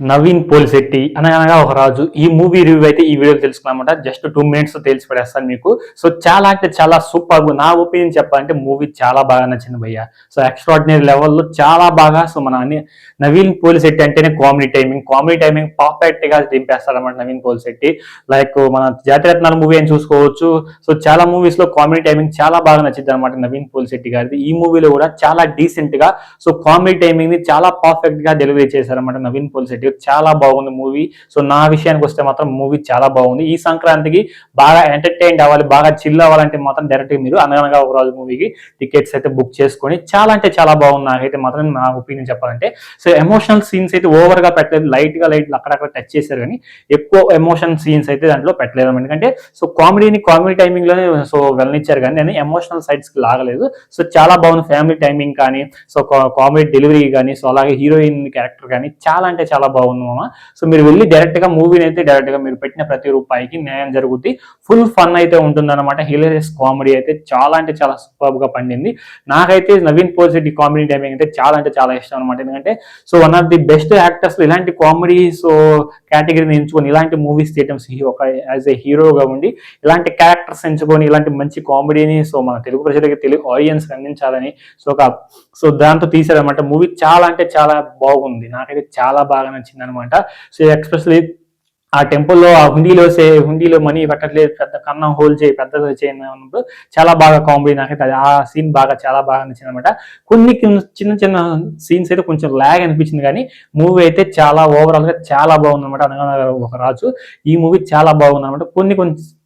నవీన్ పోలిశెట్టి అనగనగా ఒక రాజు ఈ మూవీ రివ్యూ అయితే ఈ వీడియో తెలుసుకున్నామట. జస్ట్ 2 మినిట్స్ తెలిసి పడేస్తాను మీకు. సో చాలా అంటే చాలా సూపర్. నా ఒపీనియన్ చెప్పాలంటే మూవీ చాలా బాగా నచ్చింది భయ్య. సో ఎక్స్ట్రాడినరీ లెవెల్లో చాలా బాగా. సో మన నవీన్ పోలిశెట్టి అంటేనే కామెడీ టైమింగ్ పర్ఫెక్ట్ గా దింపేస్తారన్నమాట నవీన్ పోలిశెట్టి. లైక్ మన జాతిరత్నాలు మూవీ అని చూసుకోవచ్చు. సో చాలా మూవీస్ లో కామెడీ టైమింగ్ చాలా బాగా నచ్చింది అనమాట నవీన్ పోలిశెట్టి గారిది. ఈ మూవీలో కూడా చాలా డీసెంట్ గా సో కామెడీ టైమింగ్ ని చాలా పర్ఫెక్ట్ గా డెలివరీ చేశారన్నమాట నవీన్ పోలిశెట్టి. చాలా బాగుంది మూవీ. సో నా విషయానికి వస్తే మాత్రం మూవీ చాలా బాగుంది. ఈ సంక్రాంతికి బాగా ఎంటర్టైన్ అవ్వాలి, బాగా చిల్ అవ్వాలంటే మాత్రం డైరెక్ట్ మీరు అనగనగా ఒక రోజు మూవీకి టికెట్స్ అయితే బుక్ చేసుకొని చాలా అంటే చాలా బాగుంది. నాకైతే మాత్రం నా ఒపీనియన్ చెప్పాలంటే సో ఎమోషనల్ సీన్స్ అయితే ఓవర్ గా పెట్టలేదు, లైట్ గా అక్కడక్కడ టచ్ చేశారు కానీ ఎక్కువ ఎమోషన్ సీన్స్ అయితే దాంట్లో పెట్టలేదు. ఎందుకంటే సో కామెడీ టైమింగ్ లోనే సో వెళ్ళనిచ్చారు కానీ నేను ఎమోషనల్ సైడ్స్ కి లాగలేదు. సో చాలా బాగుంది. ఫ్యామిలీ టైమింగ్ కానీ సో కామెడీ డెలివరీ కానీ సో అలాగే హీరోయిన్ క్యారెక్టర్ కానీ చాలా అంటే చాలా బాగుంది మామ. సో మీరు వెళ్ళి డైరెక్ట్ గా మూవీని అయితే డైరెక్ట్ గా మీరు పెట్టిన ప్రతి రూపాయికి న్యాయం జరుగుద్ది. ఫుల్ ఫన్ అయితే ఉంటుంది అనమాట. హిలేరియస్ కామెడీ అయితే చాలా అంటే చాలా సూపర్ గా పండింది. నాకైతే నవీన్ పోలిశెట్టి కామెడీ టైమింగ్ అయితే చాలా అంటే చాలా ఇష్టం అనమాట. ఎందుకంటే so one of the best actors ఇలాంటి కామెడీ సో కేటగిరీని ఎంచుకొని ఇలాంటి మూవీస్ తీయటం ఒక యాజ్ ఏ హీరోగా ఉండి ఇలాంటి క్యారెక్టర్స్ ఎంచుకొని ఇలాంటి మంచి కామెడీని సో మన తెలుగు ప్రజలకి తెలుగు ఆడియన్స్ అందించాలని సో దాంతో తీసారనమాట. మూవీ చాలా అంటే చాలా బాగుంది. నాకైతే చాలా బాగా నచ్చింది అనమాట. సో ఎక్స్పెషలీ ఆ టెంపుల్లో ఆ హుండీలో మనీ పెట్టట్లేదు, పెద్ద కన్నం హోల్ చేయి పెద్దగా చేయనప్పుడు చాలా బాగా కామెడీ. నాకైతే ఆ సీన్ చాలా బాగా నచ్చింది అనమాట. కొన్ని చిన్న సీన్స్ అయితే కొంచెం ల్యాగ్ అనిపించింది కానీ మూవీ అయితే చాలా ఓవరాల్ గా చాలా బాగుంది అనమాట. అనగా ఒక రాజు ఈ మూవీ చాలా బాగుంది అనమాట. కొన్ని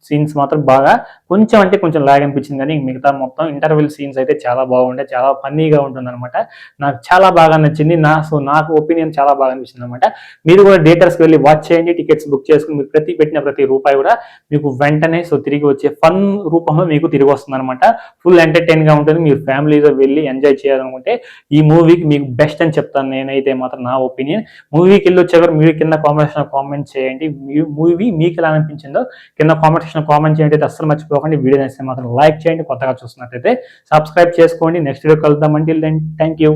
సీన్స్ మాత్రం బాగా కొంచెం ల్యాగ్ అనిపించింది కానీ మిగతా మొత్తం ఇంటర్వెల్ సీన్స్ అయితే చాలా బాగుండే, చాలా ఫన్నీగా ఉంటుంది అనమాట. నాకు చాలా బాగా నచ్చింది. నాకు ఒపీనియన్ చాలా బాగా అనిపించింది అనమాట. మీరు కూడా థియేటర్స్కి వెళ్ళి వాచ్ చేయండి, టికెట్స్ బుక్ చేసుకుని మీరు పెట్టిన ప్రతి రూపాయి కూడా మీకు వెంటనే సో తిరిగి వచ్చే ఫన్ రూపంలో మీకు తిరిగి వస్తుంది అనమాట. ఫుల్ ఎంటర్టైన్ గా ఉంటుంది. మీరు ఫ్యామిలీతో వెళ్ళి ఎంజాయ్ చేయాలనుకుంటే ఈ మూవీకి మీకు బెస్ట్ అని చెప్తాను నేనైతే మాత్రం. నా ఒపీనియన్ మూవీకి వెళ్ళి వచ్చేవారు మీరు కింద కామెంట్ చేయండి. మూవీ మీకు ఎలా అనిపించిందో కింద కామెంట్ చేయండి. అస్సలు మర్చిపోకండి. వీడియో నచ్చితే మాత్రం లైక్ చేయండి. కొత్తగా చూస్తున్నట్లయితే సబ్స్క్రైబ్ చేసుకోండి. నెక్స్ట్ వీడియో కలుద్దాం. Until then thank you.